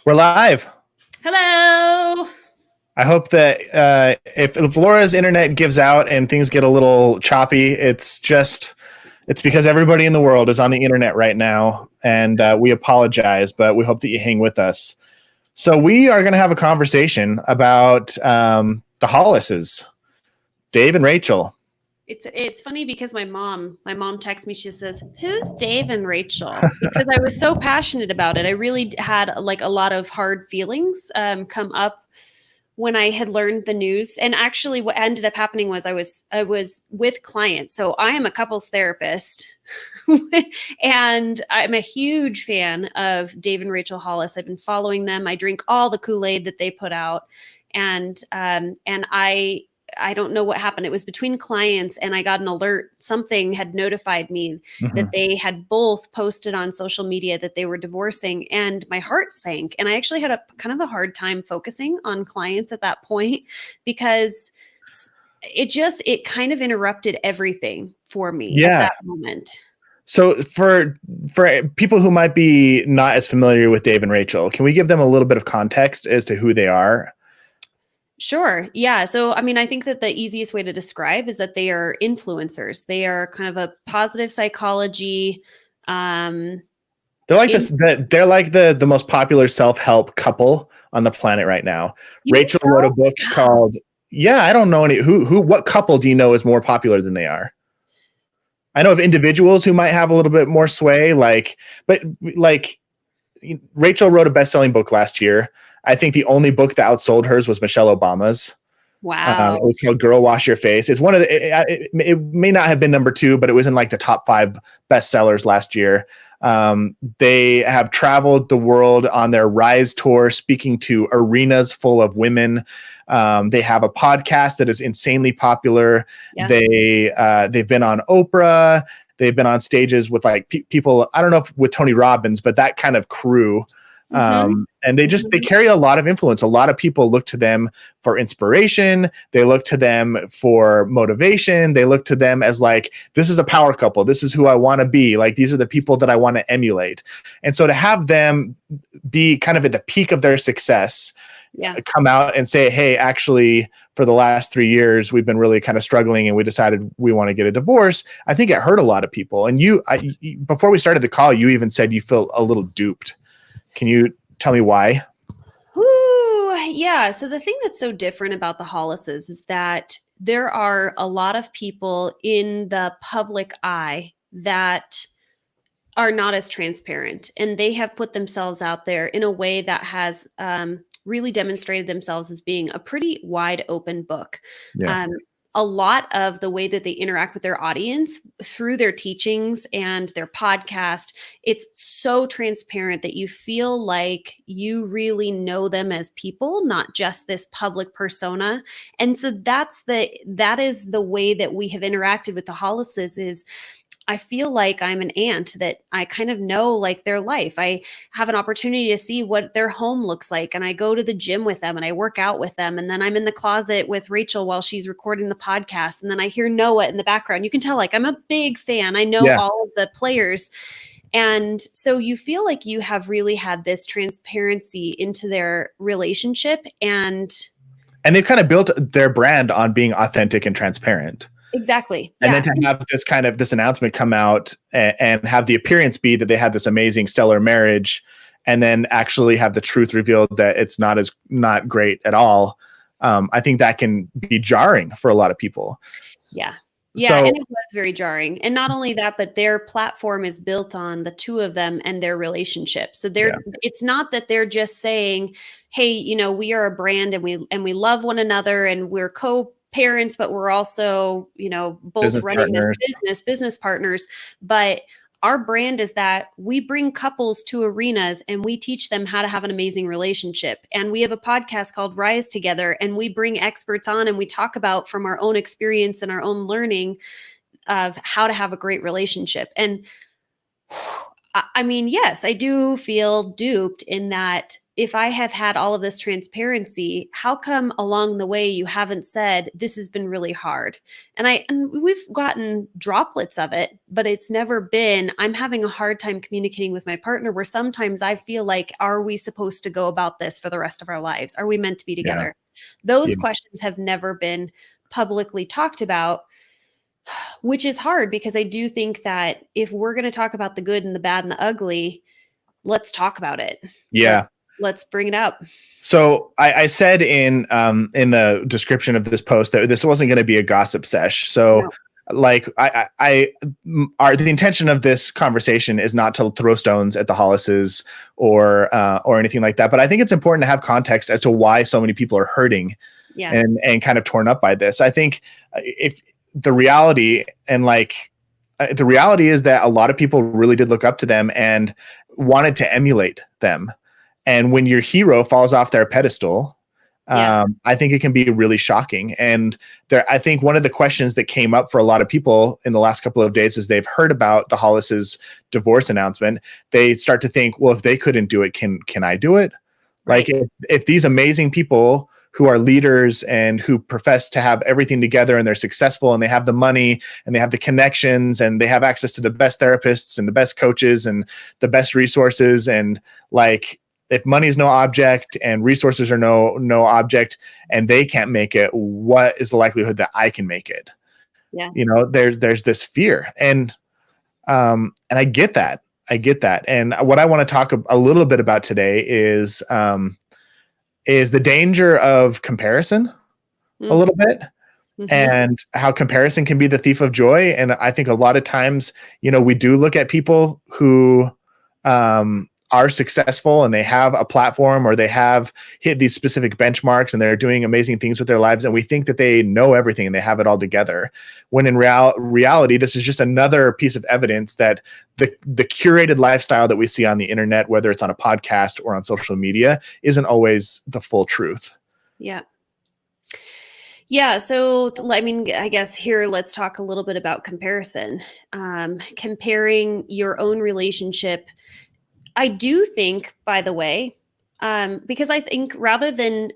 We're live. Hello. I hope that if Laura's internet gives out and things get a little choppy, it's because everybody in the world is on the internet right now, and we apologize, but we hope that you hang with us. So we are going to have a conversation about the Hollises, Dave and Rachel. It's funny because my mom texts me. She says, "Who's Dave and Rachel?" Because I was so passionate about it. I really had like a lot of hard feelings come up when I had learned the news. And actually, what ended up happening was I was with clients. So I am a couples therapist, and I'm a huge fan of Dave and Rachel Hollis. I've been following them. I drink all the Kool-Aid that they put out, and I don't know what happened. It was between clients and I got an alert. Something had notified me that they had both posted on social media that they were divorcing, and my heart sank. And I actually had a kind of a hard time focusing on clients at that point because it kind of interrupted everything for me at that moment. So for people who might be not as familiar with Dave and Rachel, can we give them a little bit of context as to who they are? Sure. Yeah. So, I mean, I think that the easiest way to describe is that they are influencers. They are kind of a positive psychology. They're like they're like the most popular self-help couple on the planet right now. Rachel wrote a book called, I don't know what couple do you know is more popular than they are? I know of individuals who might have a little bit more sway, but Rachel wrote a best-selling book last year. I think the only book that outsold hers was Michelle Obama's. Wow. It was called Girl Wash Your Face. It's one of it may not have been number 2, but it was in like the top 5 bestsellers last year. They have traveled the world on their Rise tour, speaking to arenas full of women. They have a podcast that is insanely popular. Yeah. They've been on Oprah. They've been on stages with like people, I don't know if with Tony Robbins, but that kind of crew. And they carry a lot of influence. A lot of people look to them for inspiration. They look to them for motivation. They look to them as like, this is a power couple. This is who I want to be. Like, these are the people that I want to emulate. And so to have them be kind of at the peak of their success, come out and say, hey, actually, for the last 3 years, we've been really kind of struggling and we decided we want to get a divorce. I think it hurt a lot of people. And before we started the call, you even said you felt a little duped. Can you tell me why? Ooh, yeah. So the thing that's so different about the Hollises is that there are a lot of people in the public eye that are not as transparent, and they have put themselves out there in a way that has really demonstrated themselves as being a pretty wide open book. Yeah. A lot of the way that they interact with their audience through their teachings and their podcast, it's so transparent that you feel like you really know them as people, not just this public persona. And so that is the way that we have interacted with the Hollises. Is I feel like I'm an aunt that I kind of know like their life. I have an opportunity to see what their home looks like. And I go to the gym with them and I work out with them. And then I'm in the closet with Rachel while she's recording the podcast. And then I hear Noah in the background. You can tell like I'm a big fan. I know all of the players. And so you feel like you have really had this transparency into their relationship. And they've kind of built their brand on being authentic and transparent. Exactly. And then to have this announcement come out and have the appearance be that they had this amazing stellar marriage, and then actually have the truth revealed that it's not great at all. I think that can be jarring for a lot of people. Yeah. Yeah. And it was very jarring. And not only that, but their platform is built on the two of them and their relationship. So it's not that they're just saying, hey, we are a brand and we love one another and we're co-parents, but we're also, both running this business partners. But our brand is that we bring couples to arenas and we teach them how to have an amazing relationship. And we have a podcast called Rise Together, and we bring experts on and we talk about from our own experience and our own learning of how to have a great relationship. And I mean, yes, I do feel duped in that if I have had all of this transparency, how come along the way you haven't said this has been really hard? And we've gotten droplets of it, but it's never been I'm having a hard time communicating with my partner where sometimes I feel like are we supposed to go about this for the rest of our lives? Are we meant to be Yeah. together? Those Yeah. questions have never been publicly talked about, which is hard because I do think that if we're going to talk about the good and the bad and the ugly, let's talk about it. Yeah. Let's bring it up. So I said in the description of this post that this wasn't going to be a gossip sesh. So No. like the intention of this conversation is not to throw stones at the Hollises or anything like that. But I think it's important to have context as to why so many people are hurting Yeah. and kind of torn up by this. I think if the reality the reality is that a lot of people really did look up to them and wanted to emulate them. And when your hero falls off their pedestal, I think it can be really shocking. And I think one of the questions that came up for a lot of people in the last couple of days is they've heard about the Hollis's divorce announcement. They start to think, well, if they couldn't do it, can I do it? Right. Like if these amazing people who are leaders and who profess to have everything together and they're successful and they have the money and they have the connections and they have access to the best therapists and the best coaches and the best resources, and like, if money is no object and resources are no object and they can't make it, what is the likelihood that I can make it? Yeah. You know, there's this fear, and I get that. And what I want to talk a little bit about today is the danger of comparison a little bit. Mm-hmm. And how comparison can be the thief of joy. And I think a lot of times, you know, we do look at people who are successful and they have a platform or they have hit these specific benchmarks and they're doing amazing things with their lives, and we think that they know everything and they have it all together, when in reality this is just another piece of evidence that the curated lifestyle that we see on the internet, whether it's on a podcast or on social media, isn't always the full truth. Yeah. So, I mean, I guess here, let's talk a little bit about comparison. Comparing your own relationship. I do think, by the way, because I think rather than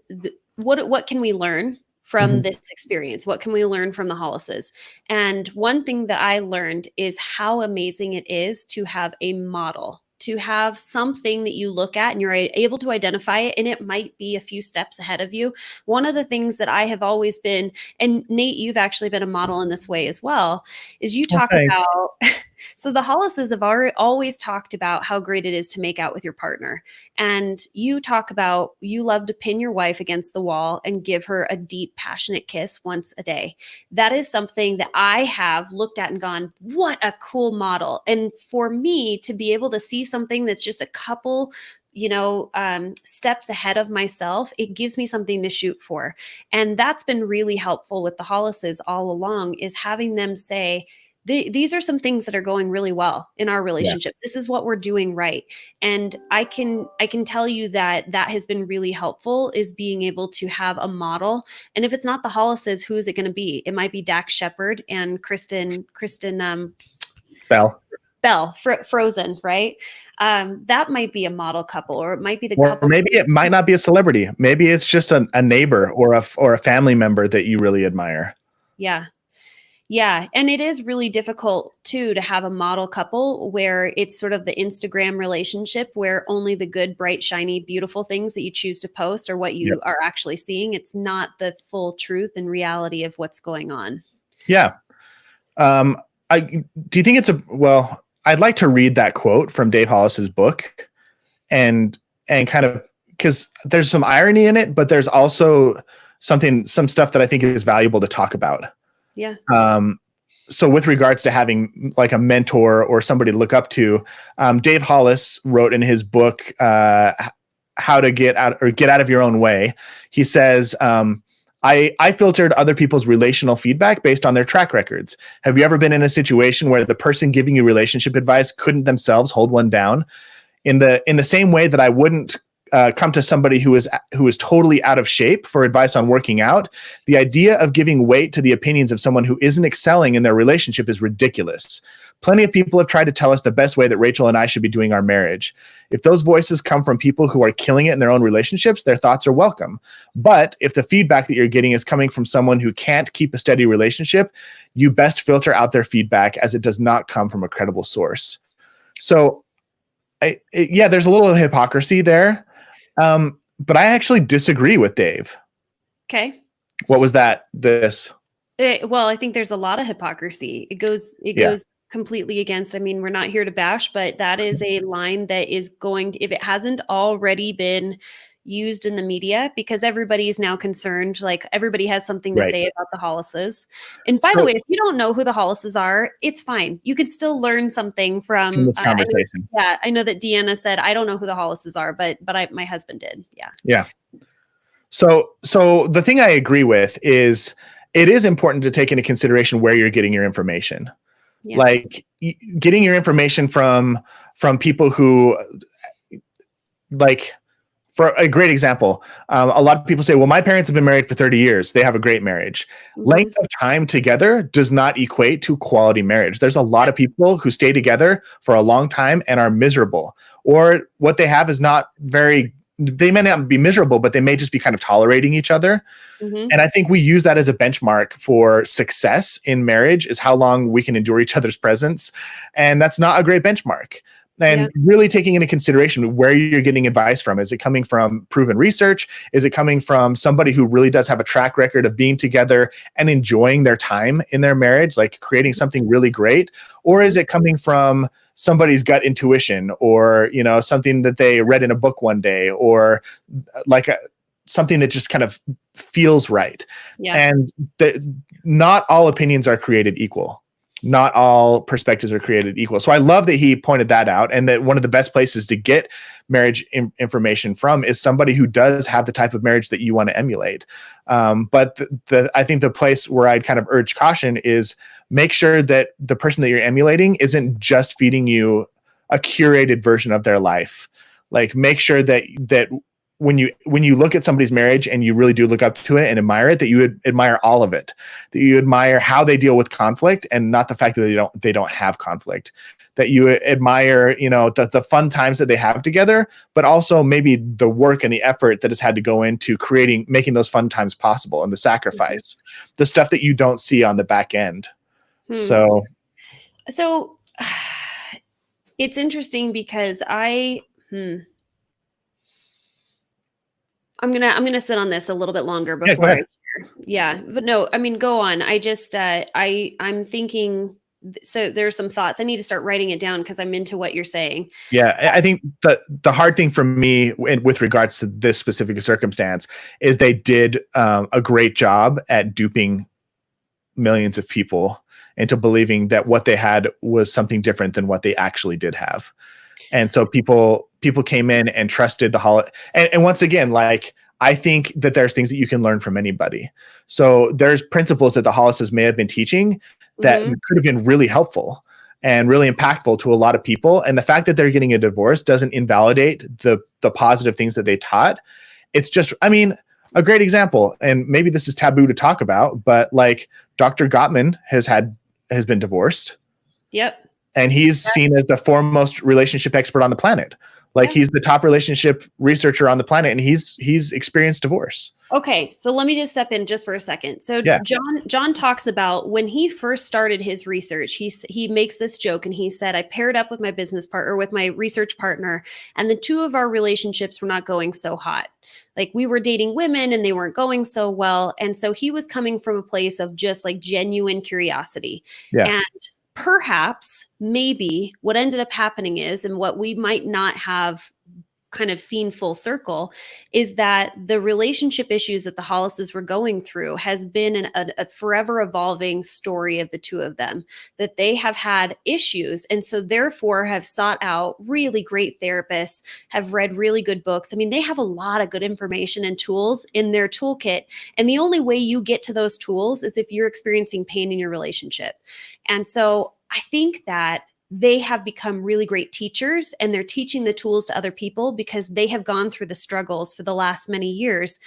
what can we learn from this experience? What can we learn from the Hollises? And one thing that I learned is how amazing it is to have a model, to have something that you look at and you're able to identify it, and it might be a few steps ahead of you. One of the things that I have always been, and Nate, you've actually been a model in this way as well, is you talk about, so the Hollises have always talked about how great it is to make out with your partner. And you talk about you love to pin your wife against the wall and give her a deep, passionate kiss once a day. That is something that I have looked at and gone, what a cool model. And for me to be able to see something that's just a couple steps ahead of myself, it gives me something to shoot for. And that's been really helpful with the Hollises all along, is having them say, these are some things that are going really well in our relationship. Yeah. This is what we're doing right. And I can tell you that has been really helpful, is being able to have a model. And if it's not the Hollises, who is it going to be? It might be Dax Shepard and Kristen Bell, Frozen, right? That might be a model couple, or it might be the couple. Or maybe it might not be a celebrity. Maybe it's just a neighbor or a family member that you really admire. Yeah. And it is really difficult too to have a model couple where it's sort of the Instagram relationship where only the good, bright, shiny, beautiful things that you choose to post are what you are actually seeing. It's not the full truth and reality of what's going on. Yeah. Do you think I'd like to read that quote from Dave Hollis's book and kind of, because there's some irony in it, but there's also some stuff that I think is valuable to talk about. Yeah. So with regards to having like a mentor or somebody to look up to, Dave Hollis wrote in his book, How to Get Out of Your Own Way. He says, I filtered other people's relational feedback based on their track records. Have you ever been in a situation where the person giving you relationship advice couldn't themselves hold one down? In the same way that I wouldn't come to somebody who is totally out of shape for advice on working out, the idea of giving weight to the opinions of someone who isn't excelling in their relationship is ridiculous. Plenty of people have tried to tell us the best way that Rachel and I should be doing our marriage. If those voices come from people who are killing it in their own relationships, their thoughts are welcome. But if the feedback that you're getting is coming from someone who can't keep a steady relationship, you best filter out their feedback, as it does not come from a credible source. So, there's a little hypocrisy there. But I actually disagree with Dave. Okay. What was that? Well, I think there's a lot of hypocrisy. It goes completely against, I mean, we're not here to bash, but that is a line that is going to, if it hasn't already been used in the media, because everybody is now concerned, like everybody has something to say about the Hollises. And by the way, if you don't know who the Hollises are, it's fine. You could still learn something from this conversation. I know that Deanna said, I don't know who the Hollises are, but my husband did. Yeah. Yeah. So the thing I agree with is it is important to take into consideration where you're getting your information. Yeah. Like getting your information from people who, like, for a great example, a lot of people say, well, my parents have been married for 30 years. They have a great marriage. Mm-hmm. Length of time together does not equate to quality marriage. There's a lot of people who stay together for a long time and are miserable, or what they have is not very, they may not be miserable, but they may just be kind of tolerating each other. Mm-hmm. And I think we use that as a benchmark for success in marriage, is how long we can endure each other's presence. And that's not a great benchmark. And really taking into consideration where you're getting advice from. Is it coming from proven research? Is it coming from somebody who really does have a track record of being together and enjoying their time in their marriage, like creating something really great? Or is it coming from somebody's gut intuition, or, you know, something that they read in a book one day, or like something that just kind of feels right? Yeah. And not all opinions are created equal. Not all perspectives are created equal. So I love that he pointed that out, and that one of the best places to get marriage information from is somebody who does have the type of marriage that you want to emulate. But I think the place where I'd kind of urge caution is make sure that the person that you're emulating isn't just feeding you a curated version of their life. Like, make sure that when you look at somebody's marriage and you really do look up to it and admire it, that you would admire all of it, that you admire how they deal with conflict and not the fact that they don't have conflict, that you admire, you know, the fun times that they have together, but also maybe the work and the effort that has had to go into making those fun times possible, and the sacrifice, the stuff that you don't see on the back end. So it's interesting because I'm gonna sit on this a little bit longer before. But no, I mean, go on. I just I'm thinking. So there's some thoughts. I need to start writing it down because I'm into what you're saying. Yeah, I think the hard thing for me with regards to this specific circumstance is they did a great job at duping millions of people into believing that what they had was something different than what they actually did have. And so people came in and trusted the Hollis. And once again, like, I think that there's things that you can learn from anybody. So there's principles that the Hollises may have been teaching that could have been really helpful and really impactful to a lot of people. And the fact that they're getting a divorce doesn't invalidate the positive things that they taught. It's just, I mean, a great example, and maybe this is taboo to talk about, but like Dr. Gottman has been divorced. Yep. And he's seen as the foremost relationship expert on the planet. Like, he's the top relationship researcher on the planet, and he's experienced divorce. Okay, so let me just step in just for a second. So John talks about when he first started his research, he makes this joke, and he said, I paired up with my business partner, with my research partner, and the two of our relationships were not going so hot. Like, we were dating women and they weren't going so well. And so he was coming from a place of just like genuine curiosity. Yeah. And perhaps, maybe what ended up happening is, and what we might not have kind of seen full circle, is that the relationship issues that the Hollises were going through has been a forever evolving story of the two of them, that they have had issues, and so therefore have sought out really great therapists, have read really good books. I mean, they have a lot of good information and tools in their toolkit, and the only way you get to those tools is if you're experiencing pain in your relationship. And so I think that they have become really great teachers, and they're teaching the tools to other people because they have gone through the struggles for the last many years.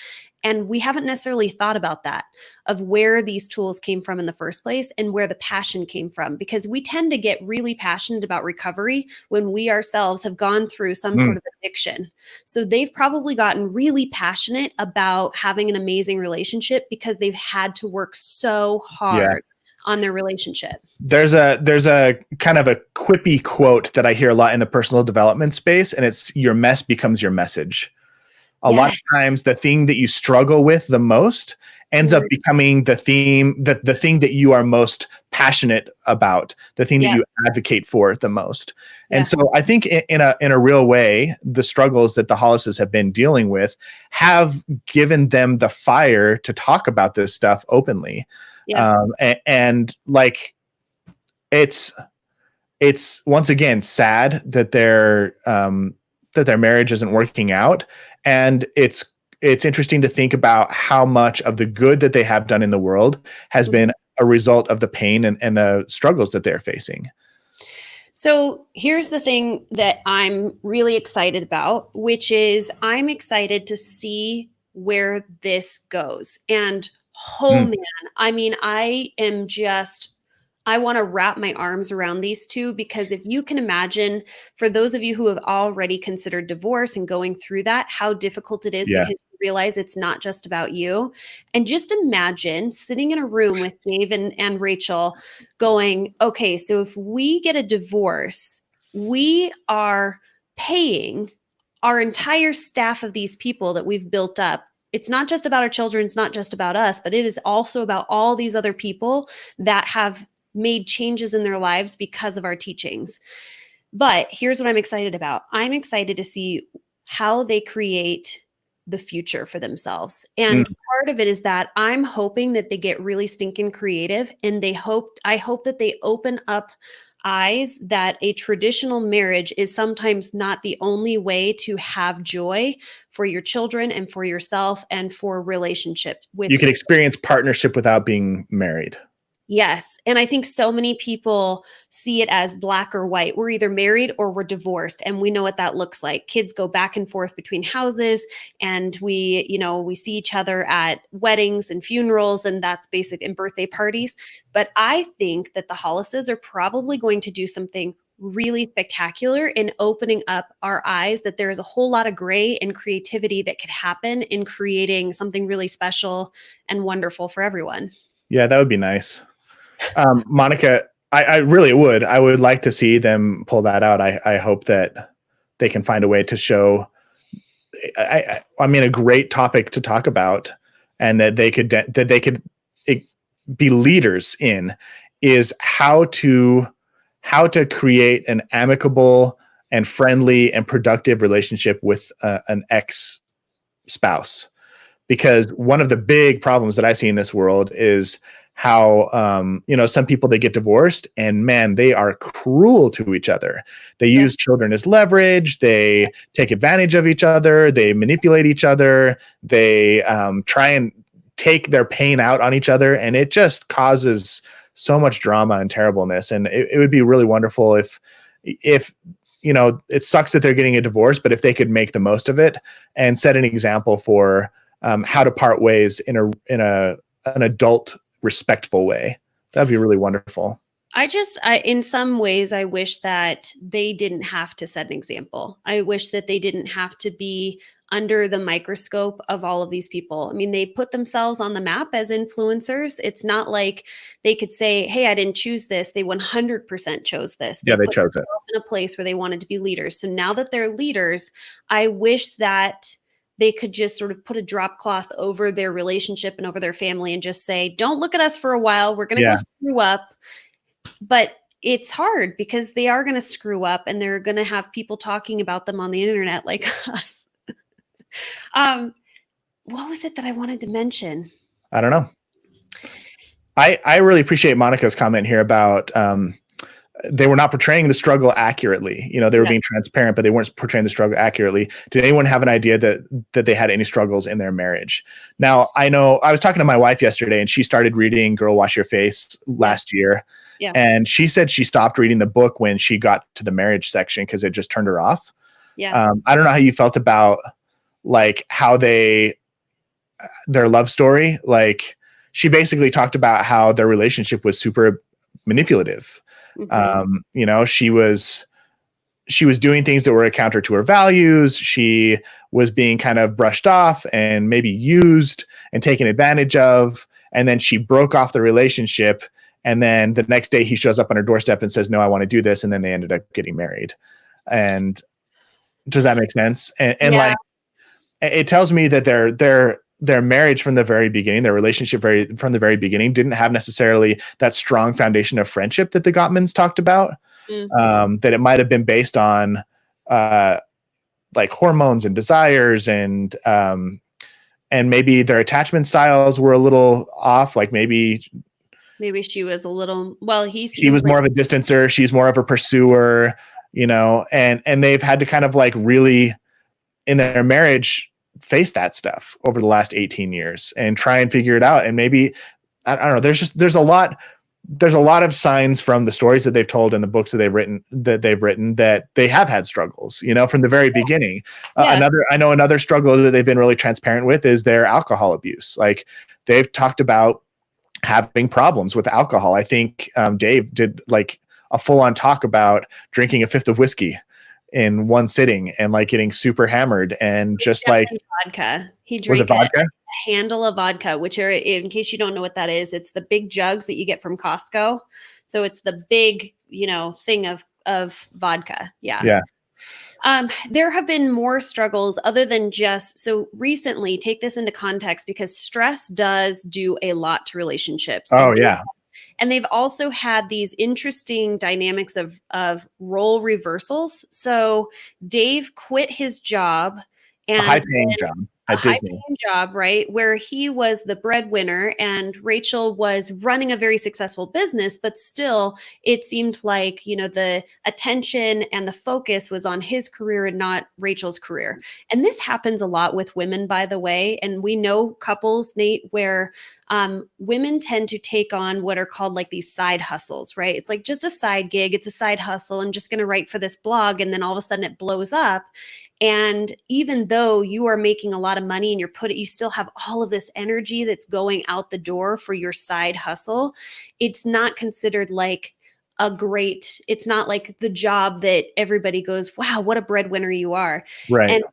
And we haven't necessarily thought about that, of where these tools came from in the first place and where the passion came from, because we tend to get really passionate about recovery when we ourselves have gone through some sort of addiction. So they've probably gotten really passionate about having an amazing relationship because they've had to work so hard on their relationship. There's a kind of a quippy quote that I hear a lot in the personal development space, and it's your mess becomes your message. A lot of times the thing that you struggle with the most ends up becoming the theme, the thing that you are most passionate about, the thing that you advocate for the most. And so I think in a real way, the struggles that the Hollises have been dealing with have given them the fire to talk about this stuff openly. And like, it's once again sad that their marriage isn't working out. And it's interesting to think about how much of the good that they have done in the world has been a result of the pain and the struggles that they're facing. So here's the thing that I'm really excited about, which is I'm excited to see where this goes. And man, I mean, I want to wrap my arms around these two, because if you can imagine, for those of you who have already considered divorce and going through that, how difficult it is because you realize it's not just about you. And just imagine sitting in a room with Dave and Rachel going, okay, so if we get a divorce, we are paying our entire staff of these people that we've built up. It's not just about our children. It's not just about us, but it is also about all these other people that have made changes in their lives because of our teachings. But here's what I'm excited about. I'm excited to see how they create the future for themselves. And part of it is that I'm hoping that they get really stinking creative, and I hope that they open up eyes that a traditional marriage is sometimes not the only way to have joy for your children and for yourself and for relationship with. You can experience partnership without being married. Yes. And I think so many people see it as black or white. We're either married or we're divorced. And we know what that looks like. Kids go back and forth between houses, and we see each other at weddings and funerals, and that's basic, and birthday parties. But I think that the Hollises are probably going to do something really spectacular in opening up our eyes, that there is a whole lot of gray and creativity that could happen in creating something really special and wonderful for everyone. Yeah, that would be nice. Monica, I really would. I would like to see them pull that out. I hope that they can find a way to show, I mean, a great topic to talk about, and that they could be leaders in, is how to create an amicable and friendly and productive relationship with an ex-spouse. Because one of the big problems that I see in this world is how, some people, they get divorced and man, they are cruel to each other. They use children as leverage. They take advantage of each other. They manipulate each other. They try and take their pain out on each other. And it just causes so much drama and terribleness. And it would be really wonderful if it sucks that they're getting a divorce, but if they could make the most of it and set an example for how to part ways in an adult, respectful way. That'd be really wonderful. In some ways, I wish that they didn't have to set an example. I wish that they didn't have to be under the microscope of all of these people. I mean, they put themselves on the map as influencers. It's not like they could say, hey, I didn't choose this. They 100% chose this. They chose it in a place where they wanted to be leaders. So now that they're leaders, I wish that they could just sort of put a drop cloth over their relationship and over their family and just say, don't look at us for a while. We're going to go screw up. But it's hard because they are going to screw up, and they're going to have people talking about them on the internet like us. What was it that I wanted to mention? I don't know. I really appreciate Monica's comment here about they were not portraying the struggle accurately. They were being transparent, but they weren't portraying the struggle accurately. Did anyone have an idea that they had any struggles in their marriage? Now, I know I was talking to my wife yesterday, and she started reading Girl Wash Your Face last year. Yeah. And she said she stopped reading the book when she got to the marriage section because it just turned her off. Yeah. I don't know how you felt about like how their love story. Like she basically talked about how their relationship was super manipulative. You know, she was doing things that were a counter to her values. She was being kind of brushed off and maybe used and taken advantage of. And then she broke off the relationship. And then the next day he shows up on her doorstep and says, no, I want to do this. And then they ended up getting married. And does that make sense? And like, it tells me that their marriage from the very beginning, their relationship from the very beginning didn't have necessarily that strong foundation of friendship that the Gottmans talked about. That it might have been based on like hormones and desires and maybe their attachment styles were a little off. Like maybe she was a little, he was more of a distancer. She's more of a pursuer, you know, and they've had to kind of like really in their marriage face that stuff over the last 18 years and try and figure it out. And maybe, I don't know, there's a lot of signs from the stories that they've told in the books that they've written that they have had struggles, you know, from the very beginning. I know another struggle that they've been really transparent with is their alcohol abuse. Like they've talked about having problems with alcohol. I think Dave did like a full-on talk about drinking a fifth of whiskey in one sitting and like getting super hammered and just like vodka. He was it drank vodka? A handle of vodka, which are, in case you don't know what that is, it's the big jugs that you get from Costco. So it's the big, you know, thing of vodka. Yeah. There have been more struggles other than just, so recently, take this into context because stress does do a lot to relationships. And they've also had these interesting dynamics of role reversals. So Dave quit his job and a high-paying job at Disney. High-paying job, right? Where he was the breadwinner and Rachel was running a very successful business, but still it seemed like, you know, the attention and the focus was on his career and not Rachel's career. And this happens a lot with women, by the way. And we know couples, Nate, where women tend to take on what are called like these side hustles, right? It's like just a side gig. It's a side hustle. I'm just going to write for this blog. And then all of a sudden it blows up. And even though you are making a lot of money and you still have all of this energy that's going out the door for your side hustle, it's not considered like it's not like the job that everybody goes, wow, what a breadwinner you are. Right. And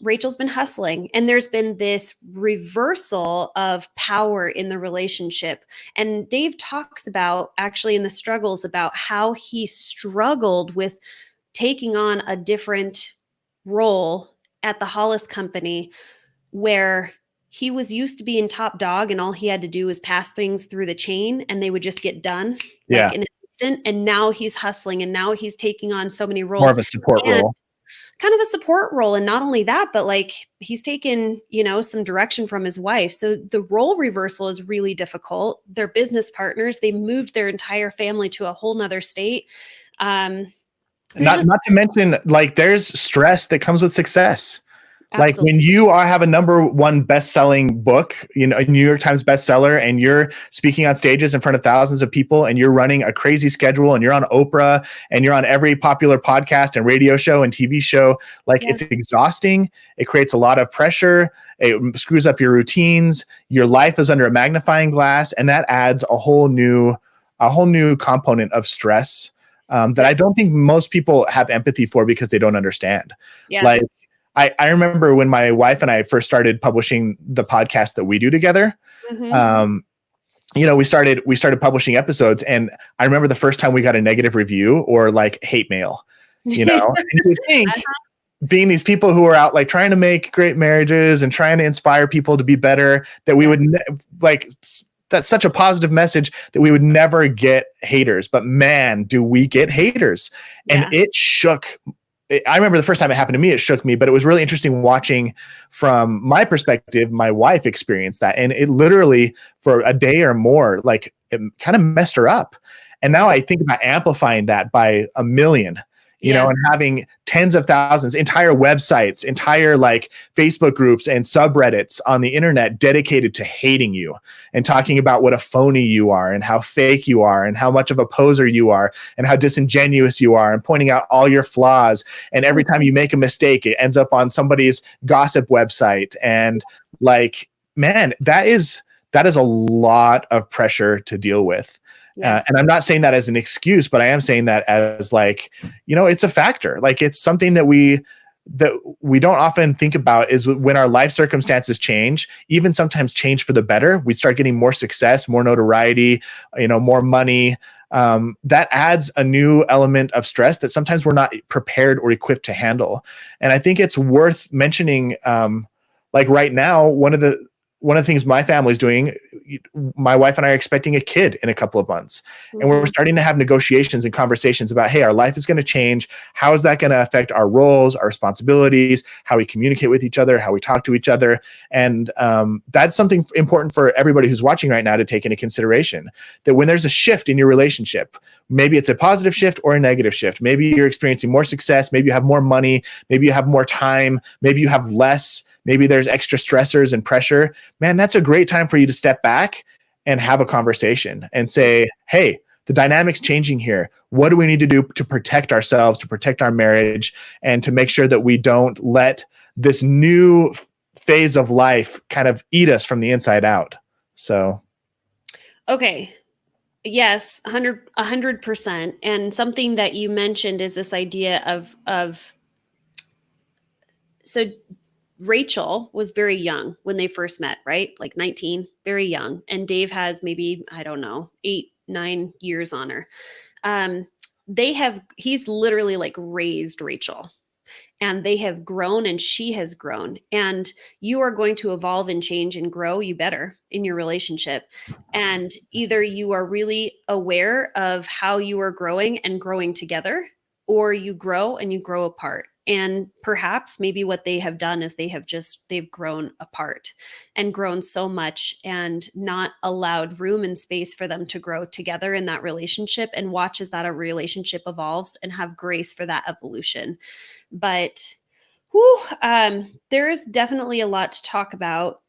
Rachel's been hustling and there's been this reversal of power in the relationship. And Dave talks about actually in the struggles about how he struggled with taking on a different role at the Hollis company where he was used to being top dog and all he had to do was pass things through the chain and they would just get done like in an instant. And now he's hustling and now he's taking on so many roles. More of a support role. Kind of a support role. And not only that, but like he's taken, you know, some direction from his wife. So the role reversal is really difficult. They're business partners. They moved their entire family to a whole nother state. Not to mention, like, there's stress that comes with success. Absolutely. Like when you have a #1 best-selling book, you know, a New York Times bestseller, and you're speaking on stages in front of thousands of people, and you're running a crazy schedule, and you're on Oprah, and you're on every popular podcast and radio show and TV show. Like it's exhausting. It creates a lot of pressure. It screws up your routines. Your life is under a magnifying glass, and that adds a whole new component of stress that I don't think most people have empathy for because they don't understand. Yeah. Like I remember when my wife and I first started publishing the podcast that we do together. You know, we started publishing episodes, and I remember the first time we got a negative review or like hate mail. You know, and you think being these people who are out like trying to make great marriages and trying to inspire people to be better, that we would that's such a positive message that we would never get haters. But man, do we get haters. And it shook. I remember the first time it happened to me, it shook me, but it was really interesting watching from my perspective, my wife experienced that. And it literally for a day or more, like it kind of messed her up. And now I think about amplifying that by a million, Yeah. and having tens of thousands, entire websites, entire like Facebook groups and subreddits on the internet dedicated to hating you and talking about what a phony you are and how fake you are and how much of a poser you are and how disingenuous you are and pointing out all your flaws. And every time you make a mistake, it ends up on somebody's gossip website. And like, man, that is a lot of pressure to deal with. Yeah. And I'm not saying that as an excuse, but I am saying that as like, it's a factor. Like it's something that we don't often think about is when our life circumstances change, even sometimes change for the better. We start getting more success, more notoriety, more money. That adds a new element of stress that sometimes we're not prepared or equipped to handle. And I think it's worth mentioning, like right now, one of the things my family's doing, my wife and I are expecting a kid in a couple of months. Mm-hmm. And we're starting to have negotiations and conversations about, hey, our life is going to change. How is that going to affect our roles, our responsibilities, how we communicate with each other, how we talk to each other? And that's something important for everybody who's watching right now to take into consideration, that when there's a shift in your relationship, maybe it's a positive shift or a negative shift. Maybe you're experiencing more success. Maybe you have more money. Maybe you have more time. Maybe you have less. Maybe there's extra stressors and pressure. Man, that's a great time for you to step back and have a conversation and say, hey, the dynamic's changing here. What do we need to do to protect ourselves, to protect our marriage, and to make sure that we don't let this new phase of life kind of eat us from the inside out? So. Okay. Yes, 100%. And something that you mentioned is this idea of so Rachel was very young when they first met, right? Like 19, very young. And Dave has maybe, I don't know, 8-9 years on her. He's literally like raised Rachel, and they have grown and she has grown, and you are going to evolve and change and grow. You better in your relationship. And either you are really aware of how you are growing and growing together, or you grow and you grow apart. And perhaps maybe what they have done is they've grown apart and grown so much and not allowed room and space for them to grow together in that relationship, and watch as that a relationship evolves, and have grace for that evolution. But there is definitely a lot to talk about.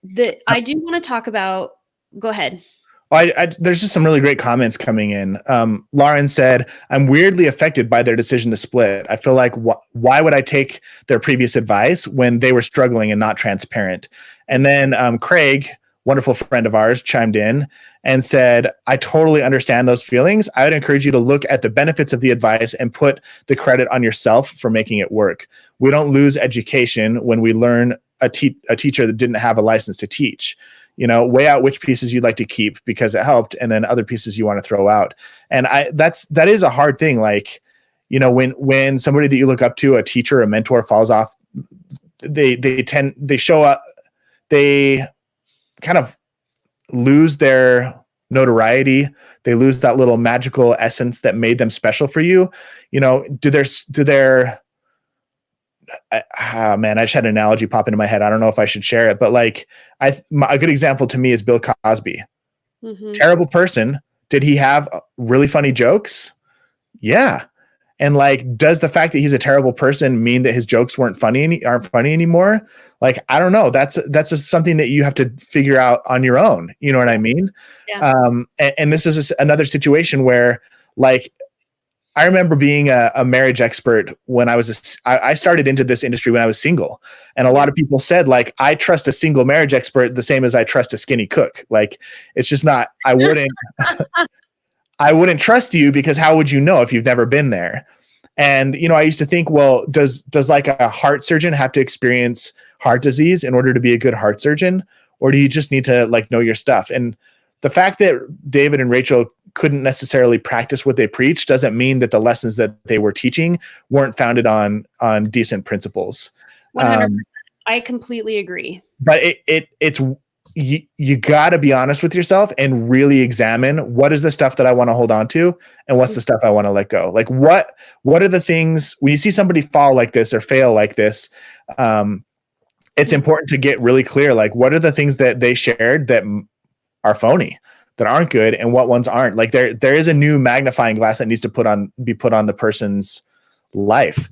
I do want to talk about. Go ahead. There's just some really great comments coming in. Lauren said, I'm weirdly affected by their decision to split. I feel like, why would I take their previous advice when they were struggling and not transparent? And then Craig, wonderful friend of ours, chimed in and said, I totally understand those feelings. I would encourage you to look at the benefits of the advice and put the credit on yourself for making it work. We don't lose education when we learn a teacher that didn't have a license to teach. Weigh out which pieces you'd like to keep because it helped, and then other pieces you want to throw out. And that is a hard thing. Like, when somebody that you look up to, a teacher, a mentor, falls off, they show up, they kind of lose their notoriety. They lose that little magical essence that made them special for you. Man, I just had an analogy pop into my head. I don't know if I should share it, but like a good example to me is Bill Cosby. Mm-hmm. Terrible person. Did he have really funny jokes? Yeah. And like, does the fact that he's a terrible person mean that his jokes aren't funny anymore? Like, I don't know. That's just something that you have to figure out on your own. You know what I mean? Yeah. And this is another situation where, like, I remember being a marriage expert when I started into this industry when I was single. And a lot of people said, like, I trust a single marriage expert the same as I trust a skinny cook. Like, it's just not, I wouldn't trust you, because how would you know if you've never been there? And, I used to think, well, does like a heart surgeon have to experience heart disease in order to be a good heart surgeon? Or do you just need to like know your stuff? And the fact that David and Rachel couldn't necessarily practice what they preach doesn't mean that the lessons that they were teaching weren't founded on decent principles. 100%. I completely agree. But it's you got to be honest with yourself and really examine, what is the stuff that I want to hold on to and what's the stuff I want to let go. Like, what are the things when you see somebody fall like this or fail like this? It's important to get really clear. Like, what are the things that they shared that are phony, that aren't good, and what ones aren't? Like, there is a new magnifying glass that needs to be put on the person's life.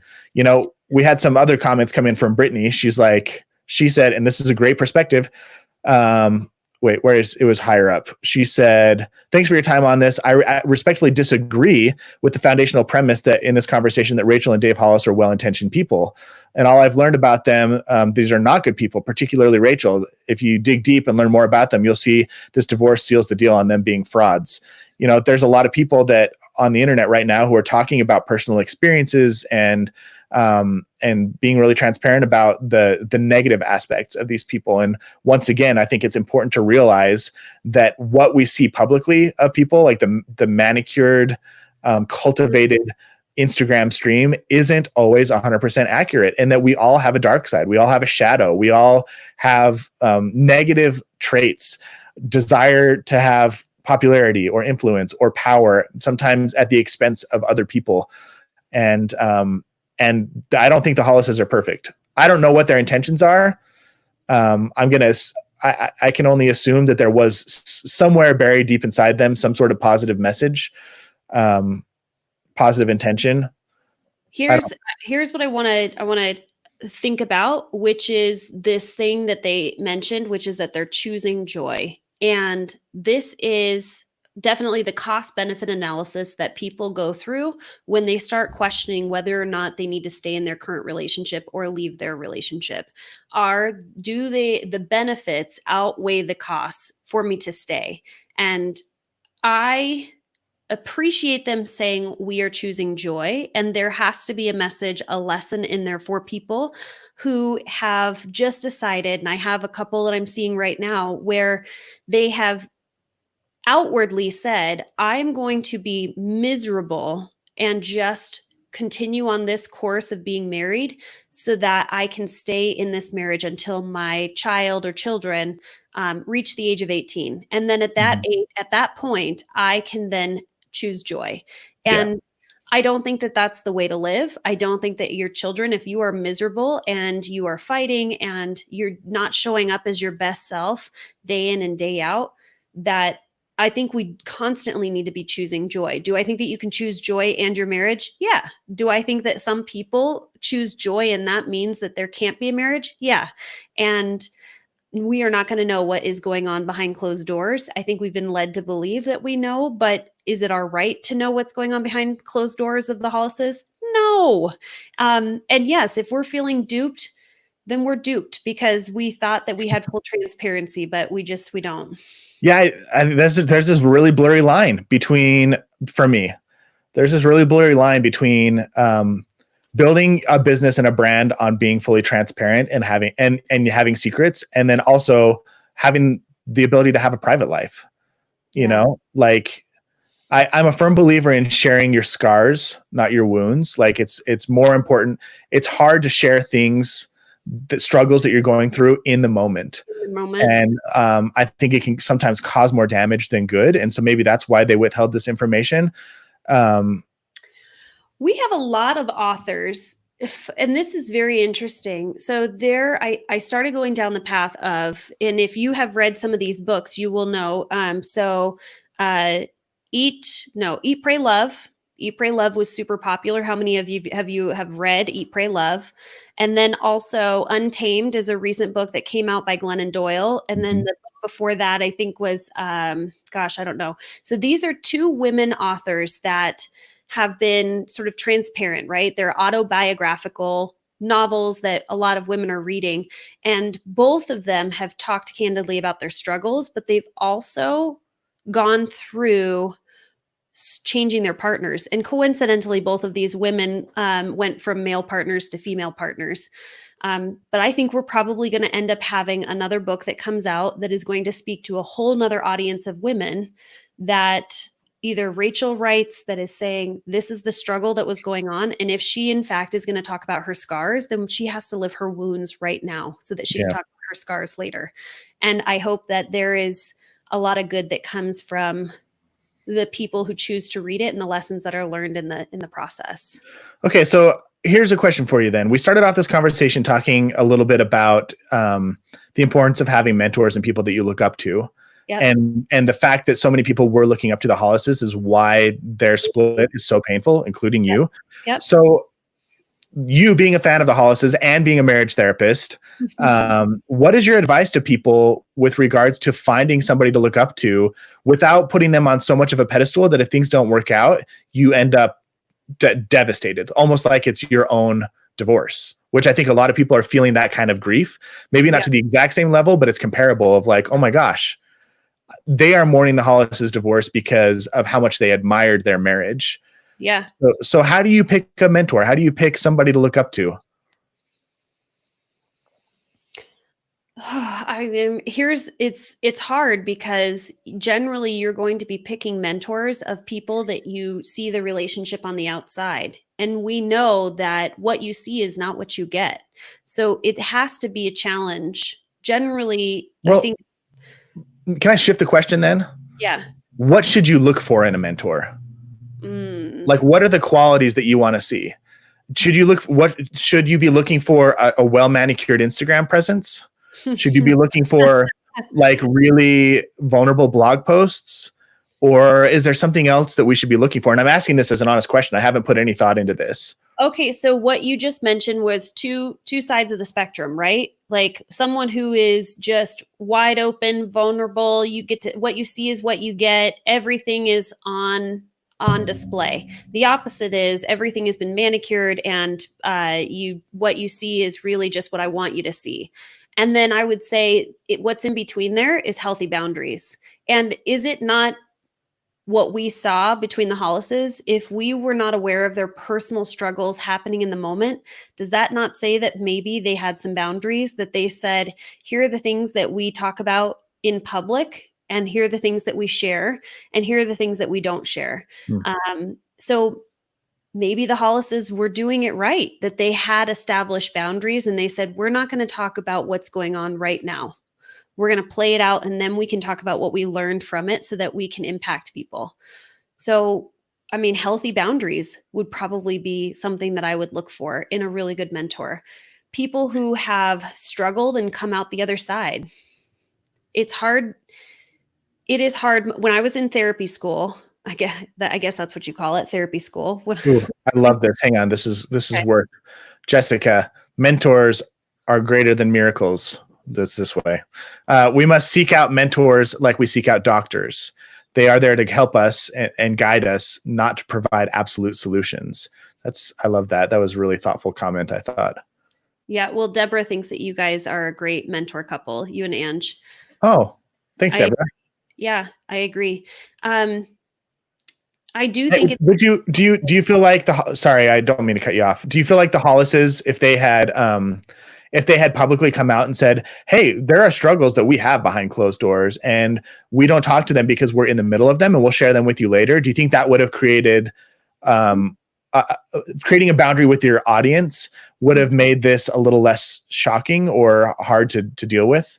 We had some other comments come in from Brittany. She said, and this is a great perspective. It was higher up. She said, thanks for your time on this. I respectfully disagree with the foundational premise that in this conversation that Rachel and Dave Hollis are well-intentioned people. And all I've learned about them, these are not good people, particularly Rachel. If you dig deep and learn more about them, you'll see this divorce seals the deal on them being frauds. There's a lot of people that on the internet right now who are talking about personal experiences and being really transparent about the negative aspects of these people. And once again, I think it's important to realize that what we see publicly of people, like the manicured, cultivated Instagram stream, isn't always 100% accurate, and that we all have a dark side. We all have a shadow. We all have negative traits, desire to have popularity or influence or power, sometimes at the expense of other people. And I don't think the Hollises are perfect. I don't know what their intentions are. I can only assume that there was somewhere buried deep inside them some sort of positive message, positive intention. Here's what I want to think about, which is this thing that they mentioned, which is that they're choosing joy. And this is definitely the cost benefit analysis that people go through when they start questioning whether or not they need to stay in their current relationship or leave their relationship. Do the benefits outweigh the costs for me to stay? And I appreciate them saying we are choosing joy, and there has to be a message, a lesson in there for people who have just decided, and I have a couple that I'm seeing right now where they have outwardly said, I'm going to be miserable and just continue on this course of being married so that I can stay in this marriage until my child or children reach the age of 18. And then at that point, I can then choose joy. And I don't think that that's the way to live. I don't think that your children, if you are miserable and you are fighting and you're not showing up as your best self day in and day out, that I think we constantly need to be choosing joy. Do I think that you can choose joy and your marriage? Yeah. Do I think that some people choose joy and that means that there can't be a marriage? Yeah. And we are not going to know what is going on behind closed doors. I think we've been led to believe that we know, but is it our right to know what's going on behind closed doors of the Hollises? No. And yes, if we're feeling duped, then we're duped because we thought that we had full transparency, but we don't. Yeah, there's this really blurry line between, for me, there's this really blurry line between building a business and a brand on being fully transparent and having secrets, and then also having the ability to have a private life. You know, like I'm a firm believer in sharing your scars, not your wounds. Like it's more important. It's hard to share things, the struggles that you're going through in the moment. And I think it can sometimes cause more damage than good. And so maybe that's why they withheld this information. We have a lot of authors, and this is very interesting. So I started going down the path of, and if you have read some of these books, you will know. Eat, Pray, Love. Eat, Pray, Love was super popular. How many of you have read Eat, Pray, Love? And then also Untamed is a recent book that came out by Glennon Doyle. And then the book before that, I think was, I don't know. So these are two women authors that have been sort of transparent, right? They're autobiographical novels that a lot of women are reading. And both of them have talked candidly about their struggles, but they've also gone through changing their partners. And coincidentally, both of these women went from male partners to female partners. But I think we're probably going to end up having another book that comes out that is going to speak to a whole nother audience of women that either Rachel writes that is saying, this is the struggle that was going on. And if she, in fact, is going to talk about her scars, then she has to live her wounds right now so that she can talk about her scars later. And I hope that there is a lot of good that comes from the people who choose to read it and the lessons that are learned in the process. Okay. So here's a question for you then. We started off this conversation talking a little bit about the importance of having mentors and people that you look up to. Yep. And the fact that so many people were looking up to the Hollises is why their split is so painful, including you. Yep. So you being a fan of the Hollises and being a marriage therapist, Mhm. what is your advice to people with regards to finding somebody to look up to without putting them on so much of a pedestal that if things don't work out, you end up devastated, almost like it's your own divorce, which I think a lot of people are feeling that kind of grief, maybe not Yeah. to the exact same level, but it's comparable of like, oh my gosh, they are mourning the Hollises divorce because of how much they admired their marriage. Yeah. So how do you pick a mentor? How do you pick somebody to look up to? I mean, it's hard because generally you're going to be picking mentors of people that you see the relationship on the outside. And we know that what you see is not what you get. So it has to be a challenge. Generally, I Well, think, can I shift the question then? yeah. What should you look for in a mentor? Mm. Like, what are the qualities that you want to see? What should you be looking for? A well manicured Instagram presence? Should you be looking for like really vulnerable blog posts? Or is there something else that we should be looking for? And I'm asking this as an honest question. I haven't put any thought into this. Okay, so what you just mentioned was two sides of the spectrum, right? Like someone who is just wide open, vulnerable, you get to what you see is what you get. Everything is on display. The opposite is everything has been manicured and you what you see is really just what I want you to see. And then I would say what's in between there is healthy boundaries. And is it not what we saw between the Hollises, if we were not aware of their personal struggles happening in the moment, does that not say that maybe they had some boundaries that they said, here are the things that we talk about in public, and here are the things that we share, and here are the things that we don't share? Hmm. So maybe the Hollises were doing it right, that they had established boundaries and they said, we're not going to talk about what's going on right now. We're going to play it out and then we can talk about what we learned from it so that we can impact people. So, I mean, healthy boundaries would probably be something that I would look for in a really good mentor. People who have struggled and come out the other side. It's hard. It is hard. When I was in therapy school, I guess that's what you call it, therapy school. Ooh, I love this. Hang on. This is worth Jessica. Mentors are greater than miracles. This way. We must seek out mentors like we seek out doctors. They are there to help us and guide us, not to provide absolute solutions. I love that. That was a really thoughtful comment, I thought. Yeah, well, Deborah thinks that you guys are a great mentor couple, you and Ange. Oh, thanks, I Deborah. Yeah, I agree. I do think it's Do you feel like sorry, I don't mean to cut you off. Do you feel like the Hollises, if they had publicly come out and said, hey, there are struggles that we have behind closed doors and we don't talk to them because we're in the middle of them and we'll share them with you later, do you think that would have created creating a boundary with your audience would have made this a little less shocking or hard to deal with?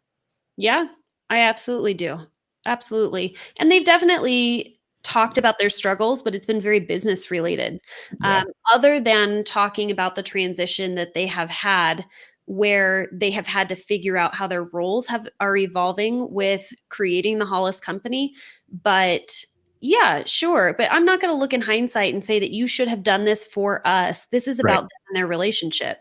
Yeah, I absolutely do. Absolutely. And they've definitely talked about their struggles, but it's been very business related. Yeah. Other than talking about the transition that they have had, where they have had to figure out how their roles are evolving with creating the Hollis company. But yeah, sure. But I'm not going to look in hindsight and say that you should have done this for us. This is Right. about them and their relationship.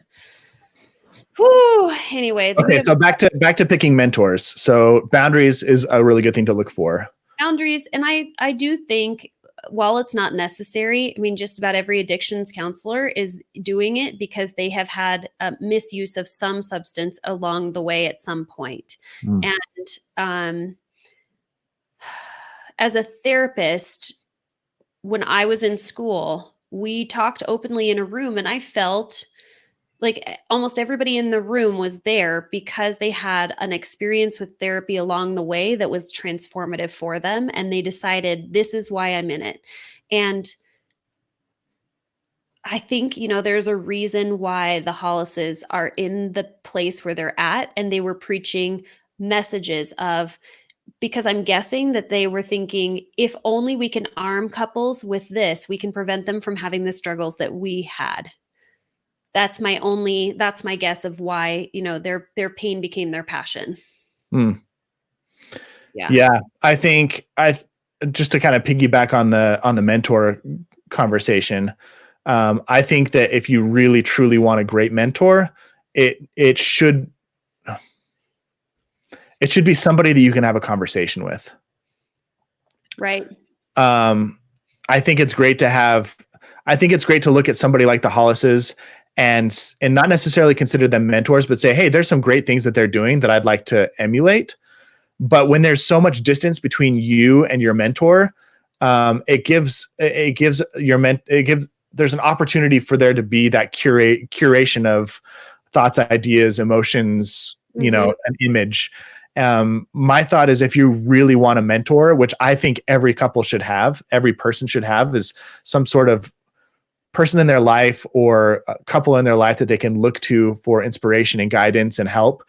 Whew. Anyway, Okay, so back to picking mentors. So boundaries is a really good thing to look for. Boundaries, and I do think while it's not necessary, I mean, just about every addictions counselor is doing it because they have had misuse of some substance along the way at some point. Mm. And as a therapist, when I was in school, we talked openly in a room, and I felt like almost everybody in the room was there because they had an experience with therapy along the way that was transformative for them. And they decided, this is why I'm in it. And I think, there's a reason why the Hollises are in the place where they're at. And they were preaching messages because I'm guessing that they were thinking, if only we can arm couples with this, we can prevent them from having the struggles that we had. That's my guess of why, their pain became their passion. Mm. Yeah. Yeah. I think just to kind of piggyback on the mentor conversation, I think that if you really truly want a great mentor, it should be somebody that you can have a conversation with. Right. I think it's great to look at somebody like the Hollises and not necessarily consider them mentors, but say, hey, there's some great things that they're doing that I'd like to emulate. But when there's so much distance between you and your mentor, there's an opportunity for there to be that curation of thoughts, ideas, emotions, an image. My thought is, if you really want a mentor, which I think every person should have, is some sort of person in their life or a couple in their life that they can look to for inspiration and guidance and help.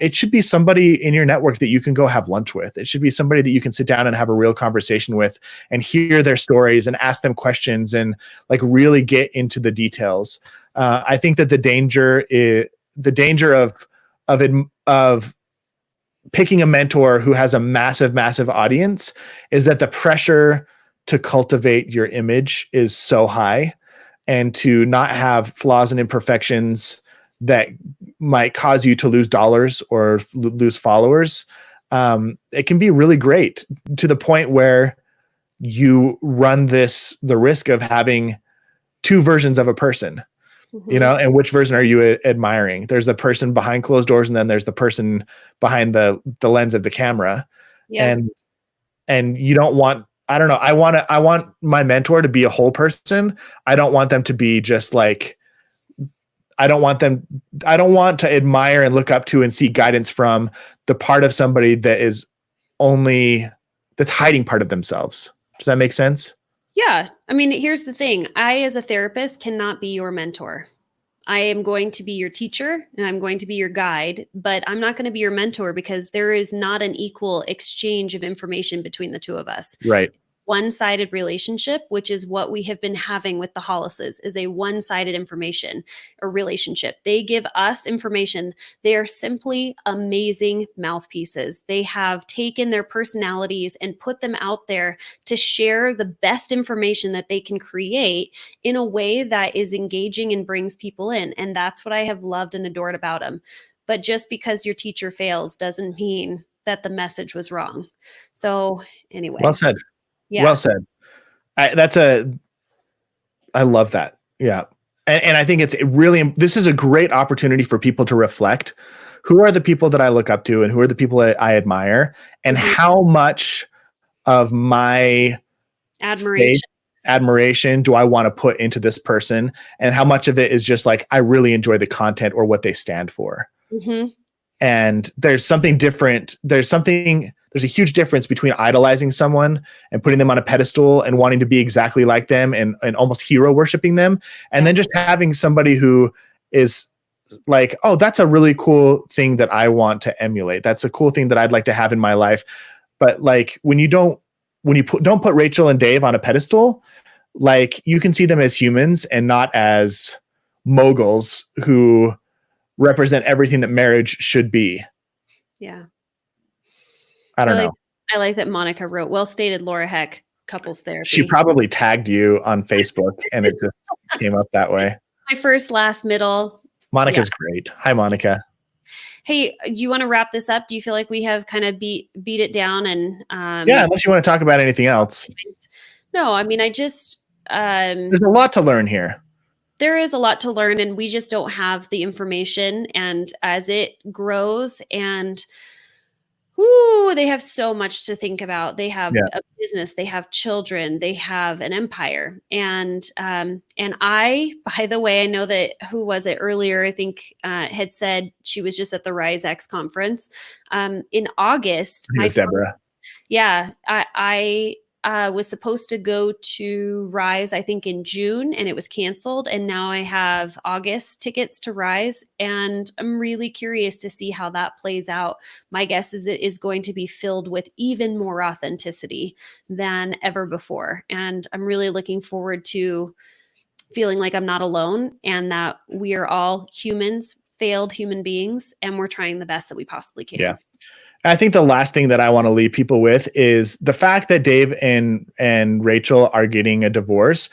It should be somebody in your network that you can go have lunch with. It should be somebody that you can sit down and have a real conversation with and hear their stories and ask them questions and like really get into the details. I think that the danger of picking a mentor who has a massive audience is that the pressure to cultivate your image is so high, and to not have flaws and imperfections that might cause you to lose dollars or lose followers. It can be really great to the point where you run the risk of having two versions of a person, and which version are you admiring? There's the person behind closed doors, and then there's the person behind the lens of the camera. Yeah. And you don't want, I don't know. I want my mentor to be a whole person. I don't want them to be just like, I don't want to admire and look up to and seek guidance from the part of somebody that's hiding part of themselves. Does that make sense? Yeah. I mean, here's the thing. I, as a therapist, cannot be your mentor. I am going to be your teacher and I'm going to be your guide, but I'm not going to be your mentor because there is not an equal exchange of information between the two of us. Right. One-sided relationship, which is what we have been having with the Hollises, is a one-sided information or relationship. They give us information. They are simply amazing mouthpieces. They have taken their personalities and put them out there to share the best information that they can create in a way that is engaging and brings people in. And that's what I have loved and adored about them. But just because your teacher fails doesn't mean that the message was wrong. So anyway. Well said. Yeah. Well said. I love that. Yeah. And I think this is a great opportunity for people to reflect. Who are the people that I look up to and who are the people that I admire, and how much of my admiration do I want to put into this person, and how much of it is just like, I really enjoy the content or what they stand for. And there's something different. There's a huge difference between idolizing someone and putting them on a pedestal and wanting to be exactly like them and almost hero worshiping them. And then just having somebody who is like, oh, that's a really cool thing that I want to emulate. That's a cool thing that I'd like to have in my life. But like, when you don't put Rachel and Dave on a pedestal, like, you can see them as humans and not as moguls who represent everything that marriage should be. Yeah. I don't know. I like that Monica wrote, well stated, Laura Heck, couples therapy. She probably tagged you on Facebook and it just came up that way. My first, last, middle. Monica's great. Hi, Monica. Hey, do you want to wrap this up? Do you feel like we have kind of beat it down? And yeah, unless you want to talk about anything else. No, I mean, there's a lot to learn here. There is a lot to learn, and we just don't have the information. And as it grows, and they have so much to think about. They have a business, they have children, they have an empire. And I, by the way, I know that, who was it earlier? I think had said she was just at the Rise X conference in August. Deborah. Yeah, I was supposed to go to Rise, I think in June, and it was canceled. And now I have August tickets to Rise, and I'm really curious to see how that plays out. My guess is it is going to be filled with even more authenticity than ever before. And I'm really looking forward to feeling like I'm not alone, and that we are all humans, failed human beings, and we're trying the best that we possibly can. Yeah. I think the last thing that I want to leave people with is the fact that Dave and Rachel are getting a divorce,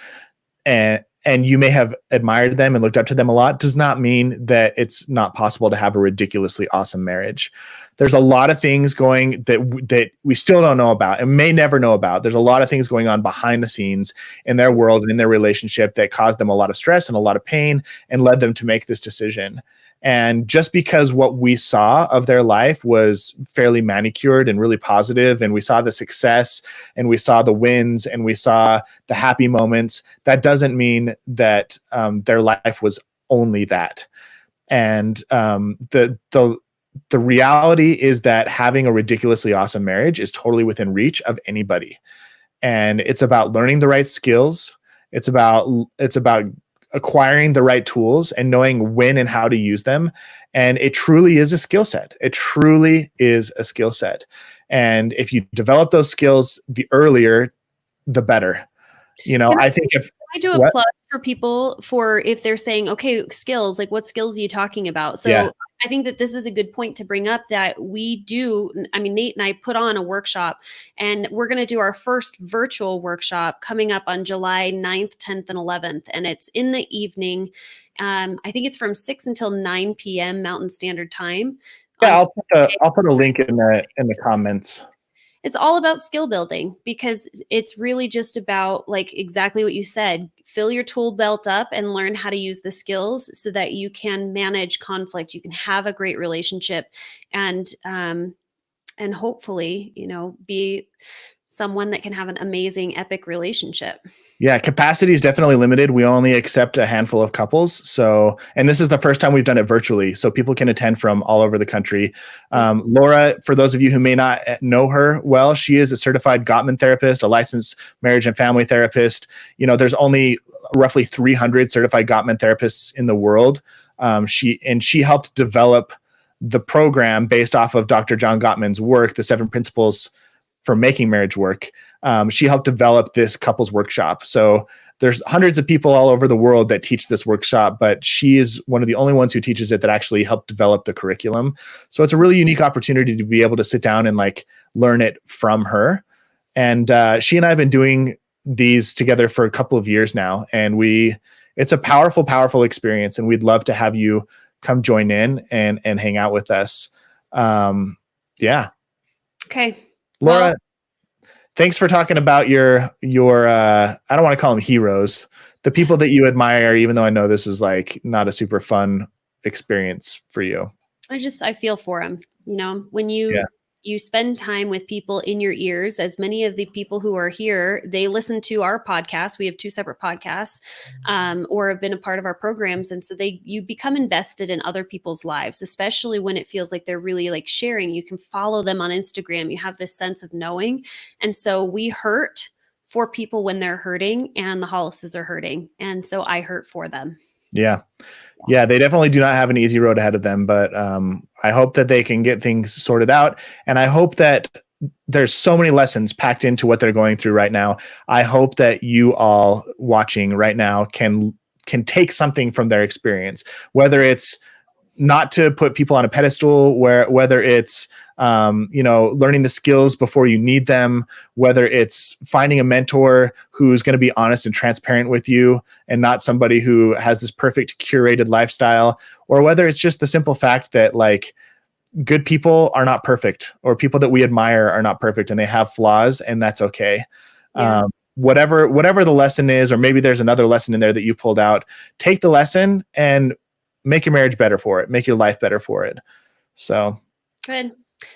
and and you may have admired them and looked up to them a lot, does not mean that it's not possible to have a ridiculously awesome marriage. There's a lot of things going that we still don't know about and may never know about. There's a lot of things going on behind the scenes in their world and in their relationship that caused them a lot of stress and a lot of pain and led them to make this decision. And just because what we saw of their life was fairly manicured and really positive, and we saw the success and we saw the wins and we saw the happy moments, that doesn't mean that their life was only that. And the reality is that having a ridiculously awesome marriage is totally within reach of anybody. And it's about learning the right skills. It's about acquiring the right tools and knowing when and how to use them. And it truly is a skill set. It truly is a skill set. And if you develop those skills, the earlier, the better. I think if I do a plug for people for if they're saying, okay, skills, like what skills are you talking about? So yeah. I think that this is a good point to bring up that we do. I mean, Nate and I put on a workshop, and we're going to do our first virtual workshop coming up on July 9th, 10th, and 11th. And it's in the evening. I think it's from 6 until 9 p.m. Mountain Standard Time. Yeah, I'll put a link in the comments. It's all about skill building, because it's really just about, like, exactly what you said, fill your tool belt up and learn how to use the skills so that you can manage conflict. You can have a great relationship and hopefully, be someone that can have an amazing, epic relationship. Yeah, capacity is definitely limited. We only accept a handful of couples. And this is the first time we've done it virtually, so people can attend from all over the country. Laura, for those of you who may not know her well, she is a certified Gottman therapist, a licensed marriage and family therapist. There's only roughly 300 certified Gottman therapists in the world. She helped develop the program based off of Dr. John Gottman's work, the 7 Principles for Making Marriage Work. She helped develop this couples workshop. So there's hundreds of people all over the world that teach this workshop, but she is one of the only ones who teaches it that actually helped develop the curriculum. So it's a really unique opportunity to be able to sit down and learn it from her. And she and I have been doing these together for a couple of years now, and it's a powerful, powerful experience. And we'd love to have you come join in and hang out with us. Yeah. Okay. Laura, thanks for talking about your I don't want to call them heroes, the people that you admire, even though I know this is not a super fun experience for you. I feel for them. When you spend time with people in your ears, as many of the people who are here, they listen to our podcast. We have 2 separate podcasts, or have been a part of our programs. And so you become invested in other people's lives, especially when it feels like they're really sharing. You can follow them on Instagram. You have this sense of knowing. And so we hurt for people when they're hurting, and the Hollises are hurting. And so I hurt for them. Yeah. Yeah, they definitely do not have an easy road ahead of them, but I hope that they can get things sorted out. And I hope that there's so many lessons packed into what they're going through right now. I hope that you all watching right now can take something from their experience, whether it's not to put people on a pedestal, whether it's learning the skills before you need them, whether it's finding a mentor who's going to be honest and transparent with you and not somebody who has this perfect curated lifestyle, or whether it's just the simple fact that good people are not perfect, or people that we admire are not perfect and they have flaws, and that's okay. Yeah. Whatever the lesson is, or maybe there's another lesson in there that you pulled out, take the lesson and make your marriage better for it, make your life better for it. So good.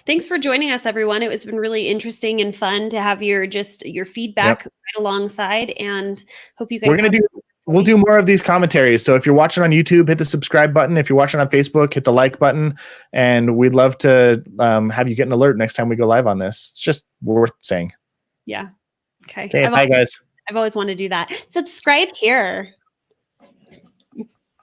Thanks for joining us, everyone. It's been really interesting and fun to have your feedback right alongside, and hope you guys. We'll do more of these commentaries. So if you're watching on YouTube, hit the subscribe button. If you're watching on Facebook, hit the like button, and we'd love to have you get an alert next time we go live on this. It's just worth saying. Yeah. Okay. Bye, guys. I've always wanted to do that. Subscribe here.